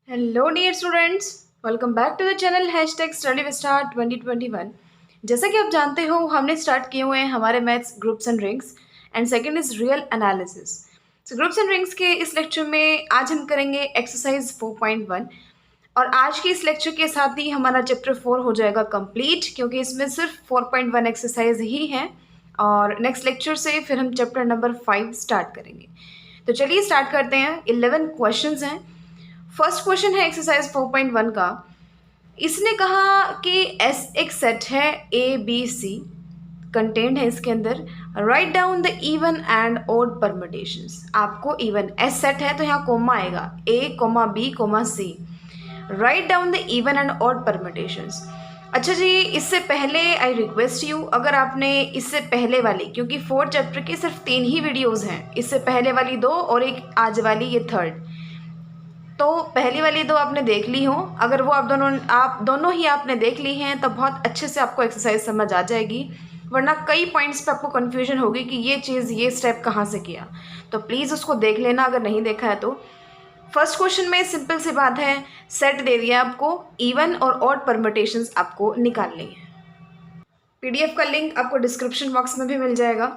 Hello dear students, welcome back to the channel hashtag study with star 2021। जैसा कि आप जानते हो, हमने स्टार्ट किए हुए हैं हमारे maths groups and rings and second is real analysis. So groups and rings के इस लेक्चर में आज हम करेंगे एक्सरसाइज 4.1 और आज के इस लेक्चर के साथ ही हमारा चैप्टर 4 हो जाएगा कंप्लीट, क्योंकि इसमें सिर्फ 4.1 एक्सरसाइज ही है और नेक्स्ट लेक्चर से फिर हम चैप्टर नंबर 5 स्टार्ट करेंगे। तो चलिए स्टार्ट करते हैं। 11 क्वेश्चंस हैं। फर्स्ट क्वेश्चन है एक्सरसाइज 4.1 का। इसने कहा कि एस एक सेट है ए बी सी, कंटेंट है इसके अंदर। Write down the even and odd permutations. आपको इवन एस सेट है तो यहाँ कोमा आएगा, a comma b comma c. Write down the even and odd permutations. अच्छा जी, इससे पहले आई रिक्वेस्ट यू, अगर आपने इससे पहले वाली, क्योंकि 4 चैप्टर के सिर्फ 3 ही वीडियोस हैं, इससे पहले वाली 2 और एक आज वाली ये थर्ड, तो पहली वाली 2 आपने देख ली हो, अगर वो आप दोनों ही आपने देख ली हैं तो बहुत अच्छे से आपको एक्सरसाइज समझ आ जाएगी। वरना कई पॉइंट्स पे आपको कन्फ्यूजन होगी कि ये चीज़ ये स्टेप कहाँ से किया, तो प्लीज़ उसको देख लेना अगर नहीं देखा है तो। फर्स्ट क्वेश्चन में सिंपल सी बात है, सेट दे दिया आपको, इवन और ऑड परम्यूटेशंस आपको निकालनी है। पीडीएफ का लिंक आपको डिस्क्रिप्शन बॉक्स में भी मिल जाएगा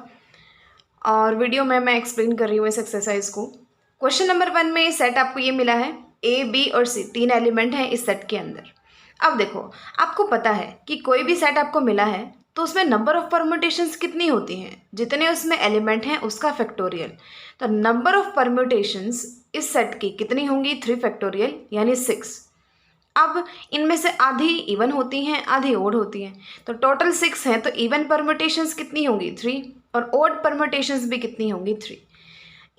और वीडियो में मैं एक्सप्लेन कर रही हूँ इस एक्सरसाइज को। क्वेश्चन नंबर 1 में सेट आपको ये मिला है, ए बी और सी 3 एलिमेंट हैं इस सेट के अंदर। अब देखो, आपको पता है कि कोई भी सेट आपको मिला है तो उसमें नंबर ऑफ परम्यूटेशंस कितनी होती हैं, जितने उसमें एलिमेंट हैं उसका फैक्टोरियल। तो नंबर ऑफ परम्यूटेशंस इस सेट की कितनी होंगी, 3 फैक्टोरियल यानी 6। अब इनमें से आधी इवन होती हैं, आधी ओड होती हैं, तो टोटल 6 हैं। तो इवन परम्यूटेशंस कितनी होंगी, 3, और ओड परम्यूटेशंस भी कितनी होंगी, 3।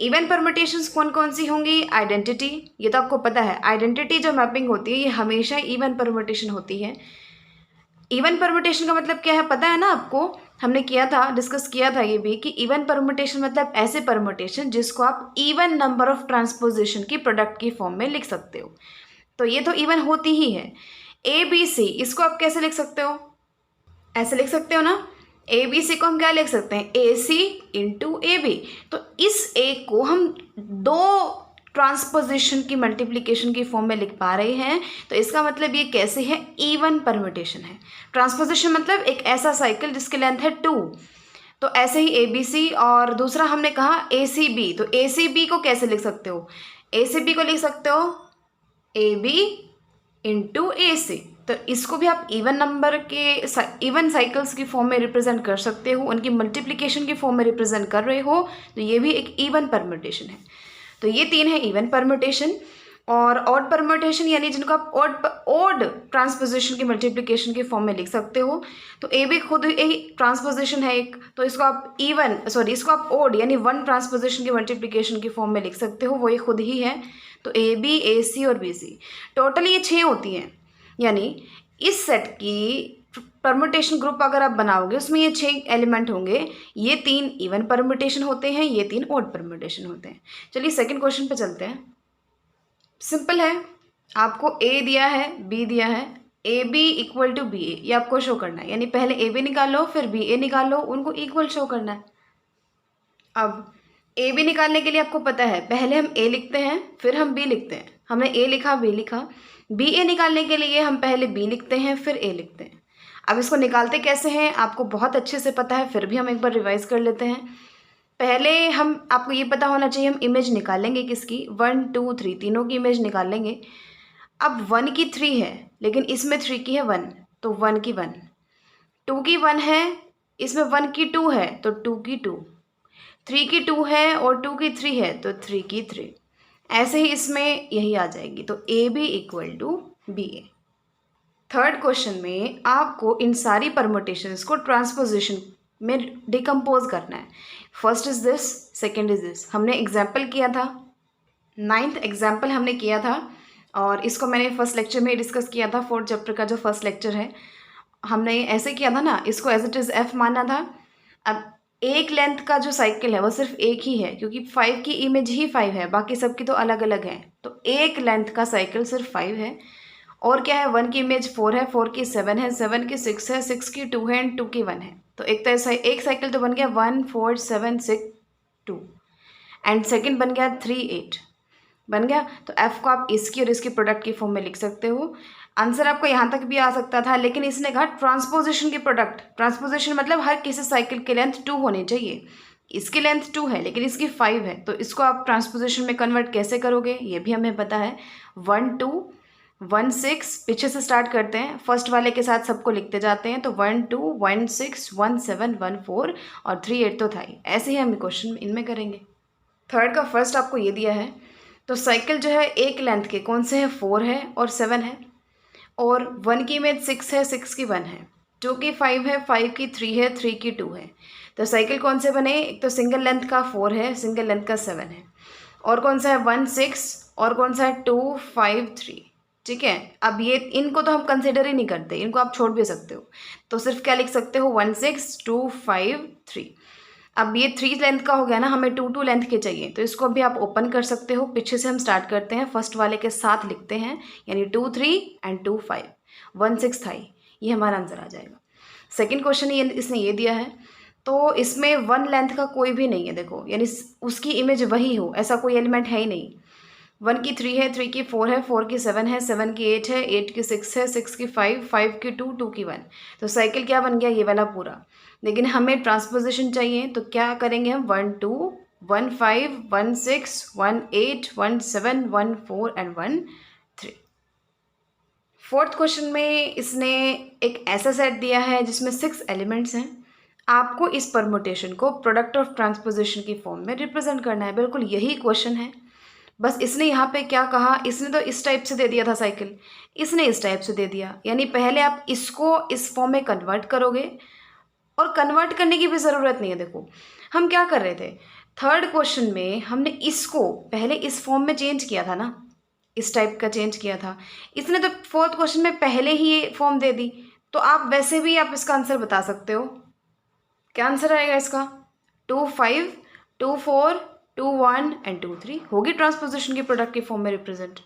इवन परम्यूटेशंस कौन कौन सी होंगी, आइडेंटिटी, ये तो आपको पता है, आइडेंटिटी जो मैपिंग होती है ये हमेशा इवन परम्यूटेशन होती है। इवन परम्यूटेशन का मतलब क्या है पता है ना आपको, हमने किया था, डिस्कस किया था ये भी, कि इवन परम्यूटेशन मतलब ऐसे परम्यूटेशन जिसको आप इवन नंबर ऑफ ट्रांसपोजिशन की प्रोडक्ट की फॉर्म में लिख सकते हो। तो ये तो इवन होती ही है। ए बी सी, इसको आप कैसे लिख सकते हो, ऐसे लिख सकते हो ना, ए बी सी को हम क्या लिख सकते हैं, ए सी इंटू ए बी। तो इस ए को हम 2 ट्रांसपोजिशन की मल्टीप्लिकेशन की फॉर्म में लिख पा रहे हैं, तो इसका मतलब ये कैसे है, इवन परम्यूटेशन है। ट्रांसपोजिशन मतलब एक ऐसा साइकिल जिसकी लेंथ है 2, तो ऐसे ही ए बी सी। और दूसरा हमने कहा ए सी बी, तो ए सी बी को कैसे लिख सकते हो, ए सी बी को लिख सकते हो ए बी इंटू ए सी। तो इसको भी आप इवन नंबर के इवन साइकिल्स की फॉर्म में रिप्रेजेंट कर सकते हो, उनकी मल्टीप्लिकेशन की फॉर्म में रिप्रेजेंट कर रहे हो, तो ये भी एक इवन परम्यूटेशन है। तो ये 3 है इवन परम्यूटेशन। और ऑड परम्यूटेशन यानी जिनको आप ऑड ट्रांसपोजिशन की मल्टीप्लिकेशन की फॉर्म में लिख सकते हो। तो ए भी खुद एक ट्रांसपोजिशन है एक, तो इसको आप इसको आप ऑड यानी 1 ट्रांसपोजिशन की मल्टीप्लिकेशन की फॉर्म में लिख सकते हो, वो ये खुद ही है। तो ए बी ए सी और बी सी, टोटल ये 6 होती हैं। यानी इस सेट की परम्यूटेशन ग्रुप अगर आप बनाओगे उसमें ये 6 एलिमेंट होंगे, ये 3 इवन परम्यूटेशन होते हैं, ये 3 ऑड परम्यूटेशन होते हैं। चलिए सेकंड क्वेश्चन पे चलते हैं। सिंपल है, आपको ए दिया है, बी दिया है, a B equal to B a, ये आपको शो करना है। यानी पहले ए बी निकालो फिर बी ए निकालो, उनको इक्वल शो करना है। अब ए बी निकालने के लिए आपको पता है, पहले हम ए लिखते हैं फिर हम बी लिखते हैं, हमने ए लिखा बी लिखा। बी ए निकालने के लिए हम पहले बी लिखते हैं फिर ए लिखते हैं। अब इसको निकालते कैसे हैं आपको बहुत अच्छे से पता है, फिर भी हम एक बार रिवाइज कर लेते हैं। पहले आपको ये पता होना चाहिए हम इमेज निकालेंगे किसकी, 1 2 3 तीनों की इमेज निकालेंगे। अब 1 की 3 है लेकिन इसमें 3 की है 1, तो 1 की 1, 2 की 1 है, इसमें 1 की 2 है तो 2 की 2, 3 की 2 है और 2 की 3 है तो 3 की 3। ऐसे ही इसमें यही आ जाएगी, तो A B equal to B A. Third question में आपको इन सारी परम्यूटेशंस को ट्रांसपोजिशन में डिकम्पोज करना है। First is this, second is this. हमने एग्जाम्पल किया था, 9th एग्जाम्पल हमने किया था और इसको मैंने फर्स्ट लेक्चर में डिस्कस किया था, 4th चैप्टर का जो फर्स्ट लेक्चर है। हमने ऐसे किया था ना, इसको एज इट इज़ एफ माना था। अब एक लेंथ का जो साइकिल है वो सिर्फ एक ही है, क्योंकि 5 की इमेज ही 5 है, बाकी सबकी तो अलग अलग है। तो एक लेंथ का साइकिल सिर्फ 5 है। और क्या है, 1 की इमेज 4 है, 4 की 7 है, 7 की 6 है, 6 की 2 है एंड 2 की 1 है। तो एक तो ऐसा एक साइकिल तो बन गया 1 4 7 6 2 एंड सेकेंड बन गया 3 8। बन गया। तो एफ को आप इसकी और इसकी प्रोडक्ट की फॉर्म में लिख सकते हो। आंसर आपको यहाँ तक भी आ सकता था, लेकिन इसने कहा ट्रांसपोजिशन की प्रोडक्ट। ट्रांसपोजिशन मतलब हर किसी साइकिल की लेंथ 2 होनी चाहिए। इसकी लेंथ 2 है लेकिन इसकी 5 है, तो इसको आप ट्रांसपोजिशन में कन्वर्ट कैसे करोगे ये भी हमें पता है। 1 2 1 6, पीछे से स्टार्ट करते हैं, फर्स्ट वाले के साथ सबको लिखते जाते हैं। तो 1 2 1 6 1 7 1 4 और 3 8 तो था ही। ऐसे ही हम क्वेश्चन इनमें करेंगे। थर्ड का फर्स्ट आपको ये दिया है, तो साइकिल जो है एक लेंथ के कौन से है, 4 है और 7 है, और 1 की इमेज 6 है, 6 की 1 है, 2 की 5 है, 5 की 3 है, 3 की 2 है। तो साइकिल कौन से बने, एक तो सिंगल लेंथ का 4 है, सिंगल लेंथ का 7 है, और कौन सा है 1 6, और कौन सा है 2 5 3। ठीक है, अब ये इनको तो हम कंसिडर ही नहीं करते, इनको आप छोड़ भी सकते हो। तो सिर्फ क्या लिख सकते हो, 1 6 2 5 3। अब ये 3 लेंथ का हो गया ना, हमें 2 2 लेंथ के चाहिए, तो इसको भी आप ओपन कर सकते हो। पीछे से हम स्टार्ट करते हैं, फर्स्ट वाले के साथ लिखते हैं, यानी 2 3 एंड 2 5, 1 6 था ये हमारा आंसर आ जाएगा। सेकंड क्वेश्चन ये इसने ये दिया है, तो इसमें 1 लेंथ का कोई भी नहीं है, देखो, यानी उसकी इमेज वही हो ऐसा कोई एलिमेंट है ही नहीं। 1 की 3 है, 3 की 4 है, 4 की 7 है, 7 की 8 है, 8 की 6 है, 6 की 5, 5 की 2, 2 की 1। तो साइकिल क्या बन गया, ये वाला पूरा। लेकिन हमें ट्रांसपोजिशन चाहिए, तो क्या करेंगे हम, 1 2 1 5 1 6 1 8 1 7 1 4 एंड 1 3। फोर्थ क्वेश्चन में इसने एक ऐसा सेट दिया है जिसमें 6 एलिमेंट्स हैं। आपको इस परमुटेशन को प्रोडक्ट ऑफ ट्रांसपोजिशन की फॉर्म में रिप्रेजेंट करना है। बिल्कुल यही क्वेश्चन है, बस इसने यहाँ पे क्या कहा, इसने तो इस टाइप से दे दिया था साइकिल, इसने इस टाइप से दे दिया। यानी पहले आप इसको इस फॉर्म में कन्वर्ट करोगे, और कन्वर्ट करने की भी ज़रूरत नहीं है। देखो हम क्या कर रहे थे, थर्ड क्वेश्चन में हमने इसको पहले इस फॉर्म में चेंज किया था ना, इस टाइप का चेंज किया था। इसने तो फोर्थ क्वेश्चन में पहले ही ये फॉर्म दे दी, तो आप वैसे भी आप इसका आंसर बता सकते हो। क्या आंसर आएगा इसका, 2 5 2 4 2 1 एंड 2 3 होगी ट्रांसपोजिशन की प्रोडक्ट की फॉर्म में रिप्रेजेंट।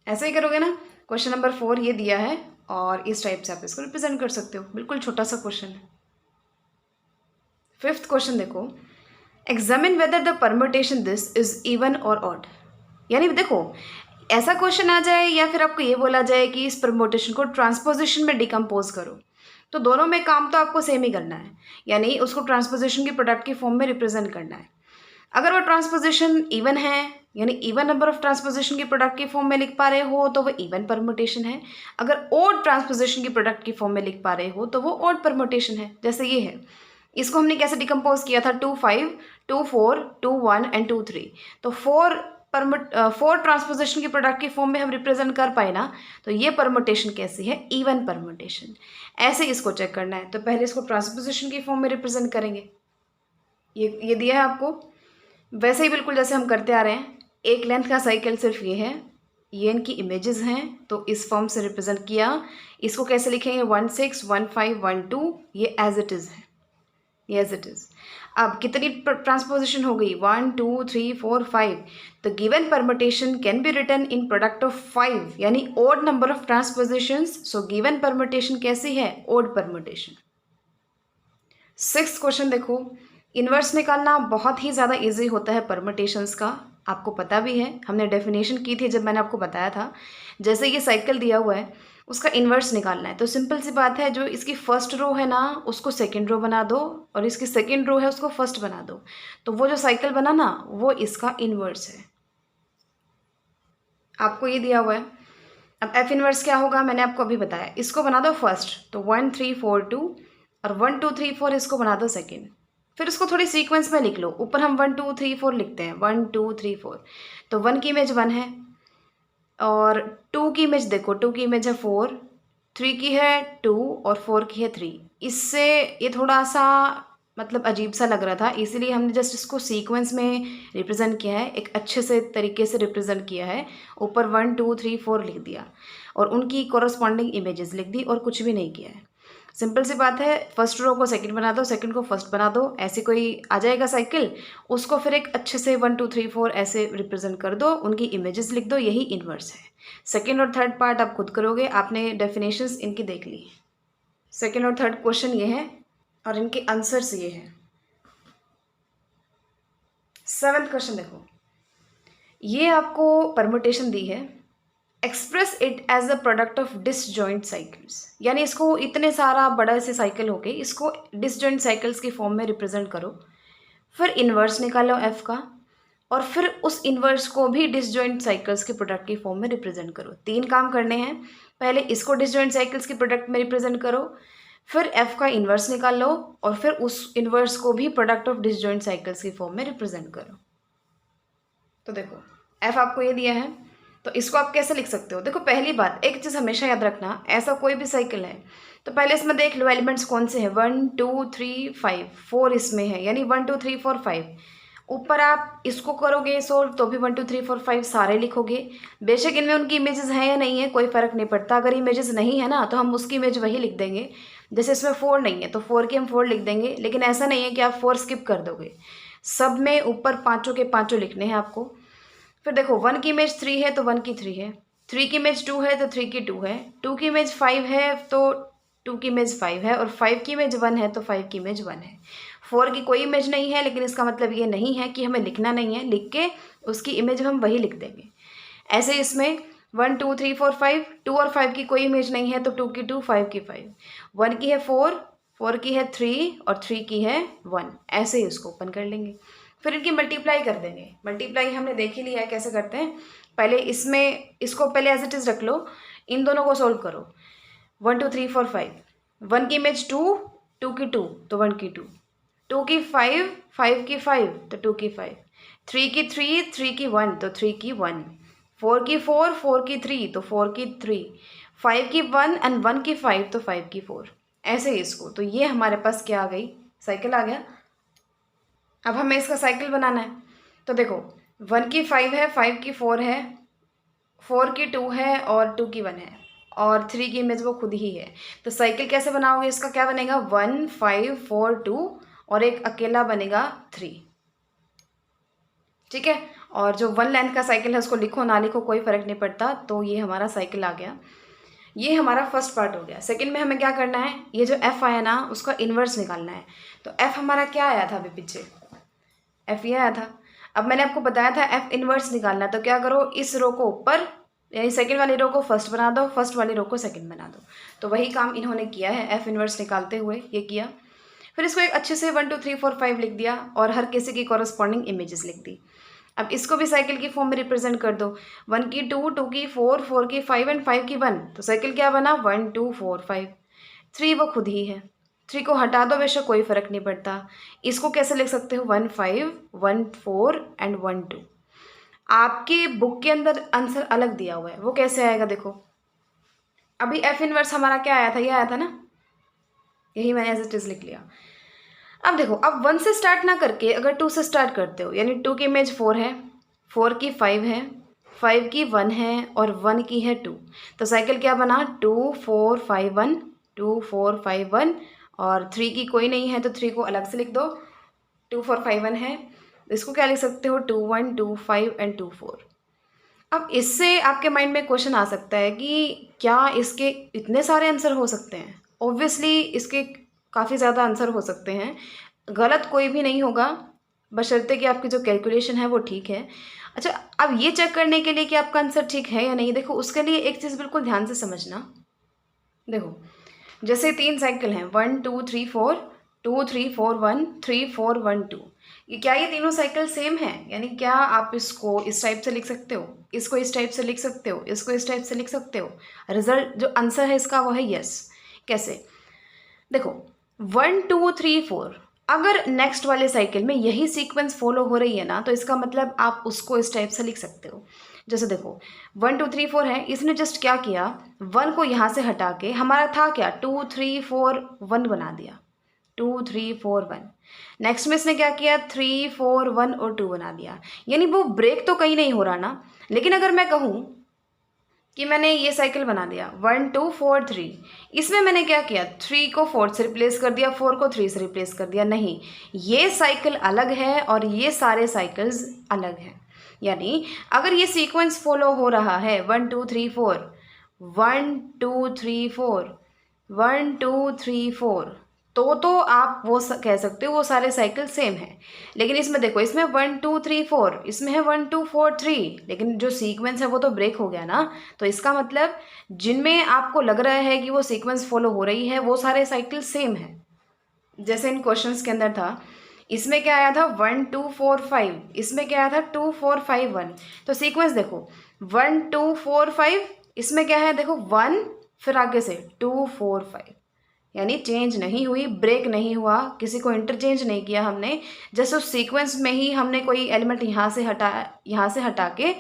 ऐसे ही करोगे ना। क्वेश्चन नंबर 4 ये दिया है, और इस टाइप से आप इसको रिप्रेजेंट कर सकते हो। बिल्कुल छोटा सा क्वेश्चन है। फिफ्थ क्वेश्चन देखो, examine whether the permutation this is even और ऑड। यानी देखो, ऐसा क्वेश्चन आ जाए या फिर आपको ये बोला जाए कि इस परमुटेशन को ट्रांसपोजिशन में डिकम्पोज करो, तो दोनों में काम तो आपको सेम ही करना है, यानी उसको ट्रांसपोजिशन की प्रोडक्ट की फॉर्म में रिप्रेजेंट करना है। अगर वो ट्रांसपोजिशन इवन है, यानी इवन नंबर ऑफ ट्रांसपोजिशन की प्रोडक्ट की फॉर्म में लिख पा रहे हो, तो वो इवन परमुटेशन है। अगर ओड ट्रांसपोजिशन की प्रोडक्ट की फॉर्म में लिख पा रहे हो, तो वो ओड परमुटेशन है। जैसे ये है, इसको हमने कैसे डिकम्पोज किया था, 2 5 2 4 2 1 एंड 2 3। तो 4 ट्रांसपोजिशन की प्रोडक्ट की फॉर्म में हम रिप्रेजेंट कर पाए ना, तो ये परमुटेशन कैसी है, इवन परमुटेशन। ऐसे इसको चेक करना है, तो पहले इसको ट्रांसपोजिशन की फॉर्म में रिप्रेजेंट करेंगे। ये दिया है आपको, वैसे ही बिल्कुल जैसे हम करते आ रहे हैं। एक लेंथ का साइकिल सिर्फ ये है, ये इनकी इमेजेस हैं, तो इस फॉर्म से रिप्रेजेंट किया। इसको कैसे लिखेंगे, 1 6 1 5 1 2, ये एज इट इज़ है, ये एज इट इज़। अब कितनी ट्रांसपोजिशन हो गई, 1 2 3 4 5। तो given permutation can be written in product of 5, यानी odd number of transpositions. So given permutation कैसी है, ओड परमुटेशन। सिक्स्थ क्वेश्चन देखो, इन्वर्स निकालना बहुत ही ज़्यादा इजी होता है परमुटेशंस का, आपको पता भी है, हमने डेफिनेशन की थी जब मैंने आपको बताया था। जैसे ये साइकिल दिया हुआ है, उसका इन्वर्स निकालना है, तो सिंपल सी बात है, जो इसकी फर्स्ट रो है ना उसको सेकंड रो बना दो, और इसकी सेकंड रो है उसको फर्स्ट बना दो, तो वो जो साइकिल बना ना वो इसका इन्वर्स है। आपको ये दिया हुआ है। अब एफ इन्वर्स क्या होगा, मैंने आपको अभी बताया, इसको बना दो फर्स्ट, तो 1 3 4 2, और 1 2 3 4 इसको बना दो सेकेंड। फिर उसको थोड़ी सीक्वेंस में लिख लो, ऊपर हम 1 2 3 4 लिखते हैं, 1 2 3 4। तो 1 की इमेज 1 है, और 2 की इमेज देखो, 2 की इमेज है 4, 3 की है 2, और 4 की है 3। इससे ये थोड़ा सा मतलब अजीब सा लग रहा था, इसीलिए हमने जस्ट इसको सीक्वेंस में रिप्रेजेंट किया है, एक अच्छे से तरीके से रिप्रेजेंट किया है। ऊपर 1 2 3 4 लिख दिया, और उनकी कॉरस्पॉन्डिंग इमेजेस लिख दी, और कुछ भी नहीं किया है। सिंपल सी बात है, फर्स्ट रो को सेकंड बना दो, सेकंड को फर्स्ट बना दो, ऐसे कोई आ जाएगा साइकिल, उसको फिर एक अच्छे से 1 2 3 4 ऐसे रिप्रेजेंट कर दो, उनकी इमेजेस लिख दो, यही इन्वर्स है। सेकंड और थर्ड पार्ट आप खुद करोगे, आपने डेफिनेशंस इनकी देख ली। सेकंड और थर्ड क्वेश्चन ये है, और इनके आंसर्स ये हैं। सेवन्थ क्वेश्चन देखो, ये आपको परमुटेशन दी है, express it as a product of disjoint cycles, यानी इसको इतने सारा बड़ा से साइकिल हो गए, इसको डिसजॉइंट साइकिल्स की फॉर्म में रिप्रेजेंट करो। फिर इन्वर्स निकालो एफ का, और फिर उस इन्वर्स को भी डिसजॉइंट साइकिल्स के प्रोडक्ट की फॉर्म में रिप्रेजेंट करो। 3 काम करने हैं, पहले इसको डिसजॉइंट साइकिल्स के प्रोडक्ट में रिप्रेजेंट करो, फिर एफ का इन्वर्स निकाल लो, और फिर उस इन्वर्स को भी प्रोडक्ट ऑफ डिसजॉइंट साइकिल्स की फॉर्म में रिप्रेजेंट करो। तो देखो एफ आपको ये दिया है, तो इसको आप कैसे लिख सकते हो? देखो पहली बात, एक चीज़ हमेशा याद रखना, ऐसा कोई भी साइकिल है तो पहले इसमें देख लो एलिमेंट्स कौन से हैं। 1 2 3 5, 4 इसमें है, यानी 1 2 3 4 5। ऊपर आप इसको करोगे सोल्व तो भी 1 2 3 4 5 सारे लिखोगे। बेशक इनमें उनकी इमेजेस हैं या नहीं है कोई फ़र्क नहीं पड़ता, अगर इमेजेस नहीं है ना तो हम उसकी इमेज वही लिख देंगे। जैसे इसमें 4 नहीं है तो 4 की हम 4 लिख देंगे, लेकिन ऐसा नहीं है कि आप 4 स्किप कर दोगे, सब में ऊपर पाँचों के पाँचों लिखने हैं आपको। फिर देखो 1 की इमेज 3 है तो 1 की 3 है, 3 की इमेज 2 है तो 3 की 2 है, 2 की इमेज 5 है तो 2 की इमेज 5 है, और 5 की इमेज 1 है तो 5 की इमेज 1 है। 4 की कोई इमेज नहीं है, लेकिन इसका मतलब ये नहीं है कि हमें लिखना नहीं है, लिख के उसकी इमेज हम वही लिख देंगे। ऐसे इसमें 1 2 3 4 5, 2 और 5 की कोई इमेज नहीं है तो 2 की 2, 5 की 5, 1 की है 4, 4 की है 3 और 3 की है 1। ऐसे ही उसको ओपन कर लेंगे, फिर इनकी मल्टीप्लाई कर देंगे। मल्टीप्लाई हमने देख ही लिया है कैसे करते हैं। पहले इसमें इसको पहले एज इट इज़ रख लो, इन दोनों को सोल्व करो। 1 2 3 4 5, 1 की इमेज 2, 2 की 2 तो 1 की 2, 2 की 5, 5 की 5 तो 2 की 5, 3 की 3, 3 की 1 तो 3 की 1, 4 की 4, 4 की 3 तो 4 की 3, 5 की 1 एंड 1 की 5 तो 5 की 4। ऐसे ही इसको, तो ये हमारे पास क्या आ गई, साइकिल आ गया। अब हमें इसका साइकिल बनाना है, तो देखो 1 की 5 है, 5 की 4 है, 4 की 2 है और 2 की 1 है, और 3 की इमेज वो खुद ही है। तो साइकिल कैसे बनाओगे इसका, क्या बनेगा 1 5 4 2 और एक अकेला बनेगा 3। ठीक है, और जो 1 लेंथ का साइकिल है उसको लिखो ना लिखो कोई फ़र्क नहीं पड़ता। तो ये हमारा साइकिल आ गया, ये हमारा फर्स्ट पार्ट हो गया। सेकंड में हमें क्या करना है, ये जो एफ आया ना उसका इन्वर्स निकालना है। तो एफ हमारा क्या आया था अभी पीछे, एफ ये आया था। अब मैंने आपको बताया था एफ इनवर्स निकालना, तो क्या करो इस रो को ऊपर, यानी सेकंड वाली रो को फर्स्ट बना दो, फर्स्ट वाली रो को सेकंड बना दो। तो वही काम इन्होंने किया है, एफ इनवर्स निकालते हुए ये किया। फिर इसको एक अच्छे से 1 2 3 4 5 लिख दिया और हर किसी की कॉरस्पॉन्डिंग इमेजेस लिख दी। अब इसको भी साइकिल की फॉर्म में रिप्रेजेंट कर दो, 1 की 2, 2 की 4, 4 की 5 एंड 5 की 1। तो साइकिल क्या बना 1 2 4 5, 3 वो खुद ही है, 3 को हटा दो बेशक कोई फ़र्क नहीं पड़ता। इसको कैसे लिख सकते हो 1 5 1 4 एंड 1 2। आपकी बुक के अंदर आंसर अलग दिया हुआ है, वो कैसे आएगा देखो। अभी एफ इनवर्स हमारा क्या आया था, ये आया था ना, यही मैंने एज इट इज़ लिख लिया। अब देखो, अब 1 से स्टार्ट ना करके अगर 2 से स्टार्ट करते हो, यानी 2 की इमेज 4 है, 4 की 5 है, 5 की 1 है और 1 की है 2। तो साइकिल क्या बना 2 4 5 1, 2 4 5 1, और 3 की कोई नहीं है तो 3 को अलग से लिख दो, 2 4 5 1 है, इसको क्या लिख सकते हो 2 1 2 5 एंड 2 4। अब इससे आपके माइंड में क्वेश्चन आ सकता है कि क्या इसके इतने सारे आंसर हो सकते हैं। ऑब्वियसली इसके काफ़ी ज़्यादा आंसर हो सकते हैं, गलत कोई भी नहीं होगा, बशर्ते कि आपकी जो कैलकुलेशन है वो ठीक है। अच्छा, अब ये चेक करने के लिए कि आपका आंसर ठीक है या नहीं, देखो उसके लिए एक चीज़ बिल्कुल ध्यान से समझना। देखो जैसे 3 साइकिल हैं 1 2 3 4, 2 3 4 1, 3 4 1 2। ये क्या ये तीनों साइकिल सेम है, यानी क्या आप इसको इस टाइप से लिख सकते हो, इसको इस टाइप से लिख सकते हो, इसको इस टाइप से लिख सकते हो। रिजल्ट जो आंसर है इसका वो है यस। कैसे, देखो 1 2 3 4, अगर नेक्स्ट वाले साइकिल में यही सीक्वेंस फॉलो हो रही है ना तो इसका मतलब आप उसको इस टाइप से लिख सकते हो। जैसे देखो 1 2 3 4 है, इसने जस्ट क्या किया 1 को यहाँ से हटा के हमारा था क्या 2 3 4 1 बना दिया, 2 3 4 1। नेक्स्ट में इसने क्या किया 3 4 1 और 2 बना दिया, यानी वो ब्रेक तो कहीं नहीं हो रहा ना। लेकिन अगर मैं कहूँ कि मैंने ये साइकिल बना दिया 1 2 4 3, इसमें मैंने क्या किया 3 को 4 से रिप्लेस कर दिया, 4 को 3 से रिप्लेस कर दिया, नहीं, ये साइकिल अलग है और ये सारे साइकिल्स अलग हैं। यानी अगर ये सीक्वेंस फॉलो हो रहा है 1 2 3 4, 1 2 3 4, 1 2 3 4, तो आप वो कह सकते हो वो सारे साइकिल सेम हैं। लेकिन इसमें देखो, इसमें 1 2 3 4, इसमें है 1 2 4 3, लेकिन जो सीक्वेंस है वो तो ब्रेक हो गया ना। तो इसका मतलब जिनमें आपको लग रहा है कि वो सीक्वेंस फॉलो हो रही है वो सारे साइकिल सेम है। जैसे इन क्वेश्चंस के अंदर था, इसमें क्या आया था 1 2 4 5, इसमें क्या आया था 2 4 5 1। तो सीक्वेंस देखो 1 2 4 5, इसमें क्या है देखो 1, फिर आगे से 2 4 5, यानी चेंज नहीं हुई, ब्रेक नहीं हुआ, किसी को इंटरचेंज नहीं किया हमने। जैसे उस सीक्वेंस में ही हमने कोई एलिमेंट यहाँ से हटा के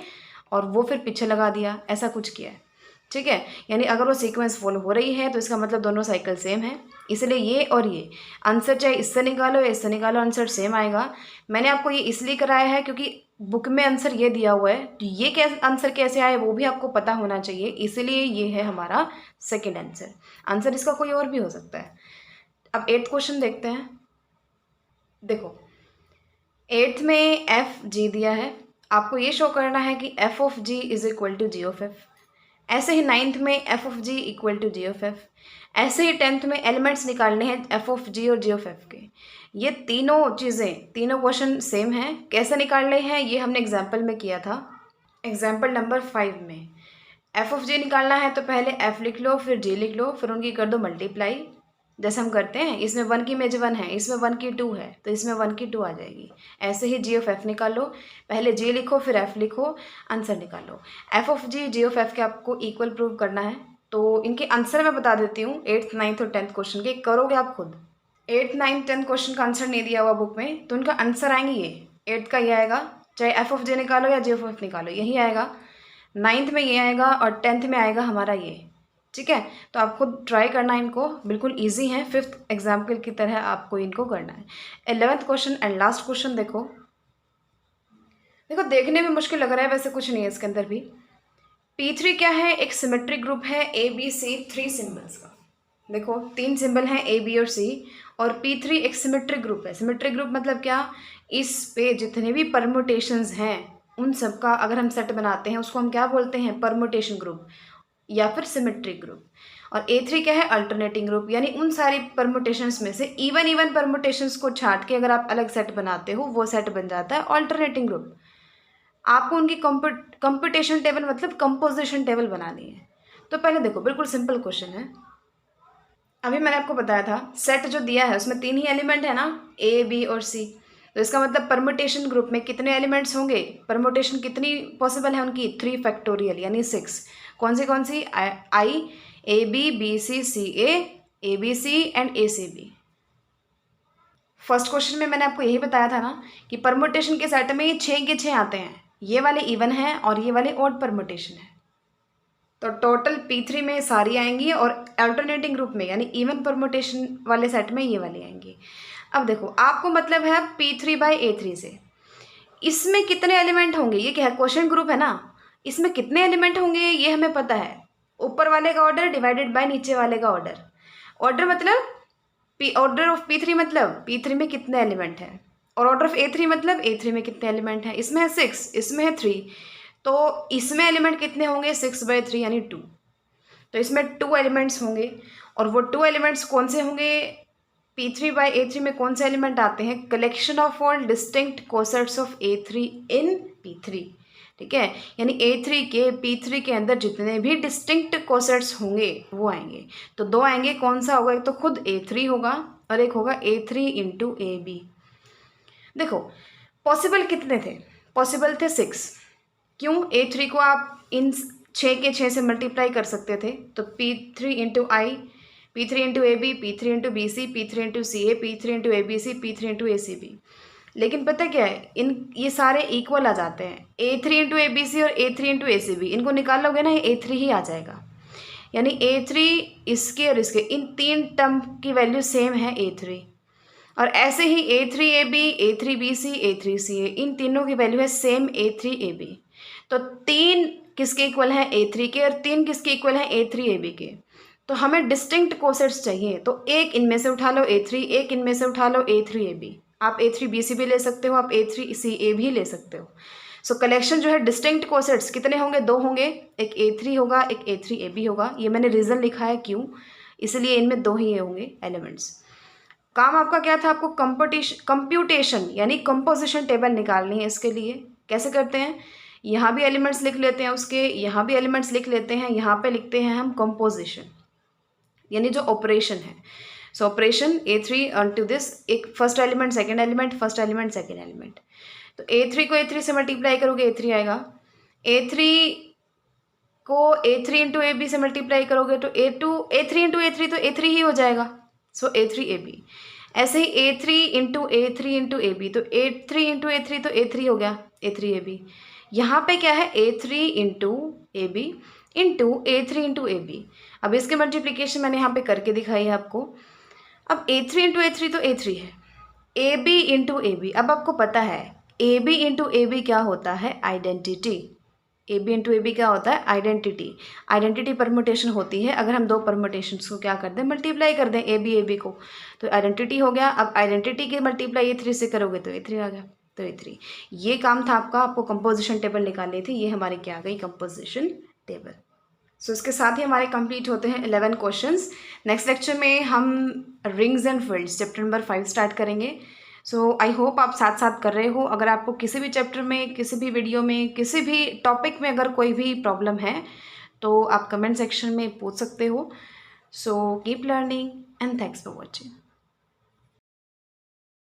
और वो फिर पीछे लगा दिया, ऐसा कुछ किया है। ठीक है, यानी अगर वो सीक्वेंस फॉलो हो रही है तो इसका मतलब दोनों साइकिल सेम है। इसलिए ये और ये आंसर चाहे इससे निकालो या इससे निकालो, आंसर सेम आएगा। मैंने आपको ये इसलिए कराया है क्योंकि बुक में आंसर ये दिया हुआ है, तो ये कैसे आंसर कैसे आए वो भी आपको पता होना चाहिए, इसलिए ये है हमारा सेकेंड आंसर। आंसर इसका कोई और भी हो सकता है। अब 8th क्वेश्चन देखते हैं। देखो 8th में एफ जी दिया है, आपको ये शो करना है कि F of G is equal to G of F. ऐसे ही 9th में F of G equal to G of F. ऐसे ही 10th में एलिमेंट्स निकालने हैं एफ ऑफ जी और जी ऑफ एफ के। ये तीनों चीज़ें, तीनों क्वेश्चन सेम हैं। कैसे निकालने हैं ये हमने एग्जाम्पल में किया था, एग्जाम्पल नंबर 5 में। एफ ऑफ जी निकालना है तो पहले एफ लिख लो, फिर जी लिख लो, फिर उनकी कर दो मल्टीप्लाई, जैसे हम करते हैं। इसमें 1 की इमेज 1 है, इसमें 1 की 2 है, तो इसमें 1 की 2 आ जाएगी। ऐसे ही जी ऑफ एफ निकालो, पहले जी लिखो फिर एफ लिखो, आंसर निकालो। F of G of F के आपको इक्वल प्रूव करना है। तो इनके आंसर मैं बता देती हूँ 8th 9th और 10th क्वेश्चन के, करोगे आप खुद। 8th 9th 10th क्वेश्चन का आंसर नहीं दिया हुआ बुक में, तो उनका आंसर आएंगे ये। 8th का ये आएगा, चाहे एफ ऑफ जे निकालो या जी ऑफ एफ निकालो, यही आएगा। 9th में ये आएगा और 10th में आएगा हमारा ये। ठीक है, तो आप खुद ट्राई करना इनको, बिल्कुल इजी है, 5th एग्जाम्पल की तरह आपको इनको करना है। 11th question and last question देखो। देखो देखने में मुश्किल लग रहा है, वैसे कुछ नहीं है इसके अंदर भी। P3 क्या है, एक सिमेट्रिक ग्रुप है ए बी सी 3 सिम्बल्स का। देखो 3 सिंबल हैं ए बी और सी, और P3 एक सिमेट्रिक ग्रुप है। सिमेट्रिक ग्रुप मतलब क्या, इस पे जितने भी परमुटेशंस हैं उन सब का अगर हम सेट बनाते हैं उसको हम क्या बोलते हैं, परमुटेशन ग्रुप या फिर सिमेट्रिक ग्रुप। और A3 क्या है, अल्टरनेटिंग ग्रुप, यानी उन सारी परमुटेशंस में से इवन परमुटेशंस को छाट के अगर आप अलग सेट बनाते हो वो सेट बन जाता है अल्टरनेटिंग ग्रुप। आपको उनकी कंप्यूटेशन टेबल मतलब कंपोजिशन टेबल बनानी है। तो पहले देखो, बिल्कुल सिंपल क्वेश्चन है। अभी मैंने आपको बताया था सेट जो दिया है उसमें 3 ही एलिमेंट है ना, ए बी और सी। तो इसका मतलब परमुटेशन ग्रुप में कितने एलिमेंट्स होंगे, परमुटेशन कितनी पॉसिबल है उनकी, 3 फैक्टोरियल यानी 6। कौन सी I a B c c a B c and a C b. First question में मैंने आपको यही बताया था ना कि परमुटेशन के सेट में ये 6 के 6 आते हैं, ये वाले इवन है और ये वाले ऑड परमुटेशन है। तो टोटल P3 में सारी आएंगी और अल्टरनेटिंग ग्रुप में यानी इवन परमुटेशन वाले सेट में ये वाली आएंगी। अब देखो आपको मतलब है P3/A3 से, इसमें कितने एलिमेंट होंगे, ये क्या है, क्वेश्चन ग्रुप है ना, इसमें कितने एलिमेंट होंगे ये हमें पता है। ऊपर वाले का ऑर्डर डिवाइडेड बाय नीचे वाले का ऑर्डर। ऑर्डर मतलब ऑर्डर ऑफ P3 मतलब P3 में कितने एलिमेंट हैं, और ऑर्डर ऑफ A3 मतलब A3 में कितने एलिमेंट हैं। इसमें है 6, इसमें है 3, तो इसमें एलिमेंट कितने होंगे, 6/3 यानी 2। तो इसमें 2 एलिमेंट्स होंगे, और वो 2 एलिमेंट्स कौन से होंगे, P3/A3 में कौन से एलिमेंट आते हैं, collection of all distinct cosets of A3 in P3। ठीक है, यानी A3 के P3 के अंदर जितने भी डिस्टिंक्ट कोसेट्स होंगे वो आएंगे। तो 2 आएंगे, कौन सा होगा, एक तो खुद A3 होगा और एक होगा A3 इंटू AB। देखो पॉसिबल कितने थे, पॉसिबल थे 6। क्यों, A3 को आप इन 6 के 6 से मल्टीप्लाई कर सकते थे, तो P3 into I, P3 into A B, P3 into B C, P3 into C A, P3 into A B C, P3 into A C B. लेकिन पता क्या है, ये सारे इक्वल आ जाते हैं, A3 into A B C और A3 into A C B, इनको निकालोगे ना A3 ही आ जाएगा। यानी A3 इसके और इसके इन 3 टर्म की वैल्यू सेम है A3। और ऐसे ही A3AB, A3BC, A3CA, इन तीनों की वैल्यू है सेम A3AB। तो 3 किसके इक्वल हैं, A3 के, और 3 किसके इक्वल हैं, A3AB के। तो हमें डिस्टिंक्ट कोसेट्स चाहिए, तो एक इनमें से उठा लो A3, एक इनमें से उठा लो A3AB। आप A3BC भी ले सकते हो, आप A3CA भी ले सकते हो। सो कलेक्शन जो है डिस्टिंक्ट कोसेट्स कितने होंगे, 2 होंगे, एक A3 होगा एक A3AB होगा। ये मैंने रीज़न लिखा है क्यों, इसलिए इनमें 2 ही होंगे एलिमेंट्स। काम आपका क्या था, आपको कंप्यूटेशन यानी कंपोजिशन टेबल निकालनी है। इसके लिए कैसे करते हैं, यहाँ भी एलिमेंट्स लिख लेते हैं उसके, यहाँ भी एलिमेंट्स लिख लेते हैं, यहाँ पे लिखते हैं हम कंपोजिशन यानी जो ऑपरेशन है। So operation A3 to this, एक first element second element, first element second element. तो A3 को A3 से मल्टीप्लाई करोगे A3 आएगा, A3 को A3 इंटू AB से मल्टीप्लाई करोगे तो A3 इंटू A3 तो A3 ही हो जाएगा। सो A3AB। ऐसे ही A3 into A3 into AB, तो A3 इंटू A3 तो A3 हो गया, A3AB। यहाँ पे क्या है, A3 into AB into A3 into AB। अब इसके मल्टीप्लीकेशन मैंने यहाँ पे करके दिखाई है आपको। अब A3 इंटू A3 तो A3 है, AB इंटू AB। अब आपको पता है AB इंटू AB क्या होता है, आइडेंटिटी। AB इंटू AB क्या होता है, आइडेंटिटी। आइडेंटिटी परमुटेशन होती है अगर हम दो परमुटेशंस को क्या कर दें, मल्टीप्लाई कर दें AB को, तो आइडेंटिटी हो गया। अब आइडेंटिटी के मल्टीप्लाई A3 से करोगे तो A3 आ गया, तो A3। ये काम था आपका, आपको कंपोजिशन टेबल निकालनी थी। ये हमारी क्या आ गई, कंपोजिशन टेबल। सो इसके साथ ही हमारे कंप्लीट होते हैं 11 क्वेश्चंस। नेक्स्ट लेक्चर में हम rings and fields chapter number 5 start करेंगे। सो आई होप आप साथ साथ कर रहे हो। अगर आपको किसी भी चैप्टर में, किसी भी वीडियो में, किसी भी टॉपिक में अगर कोई भी प्रॉब्लम है तो आप कमेंट सेक्शन में पूछ सकते हो। So keep learning and thanks for watching.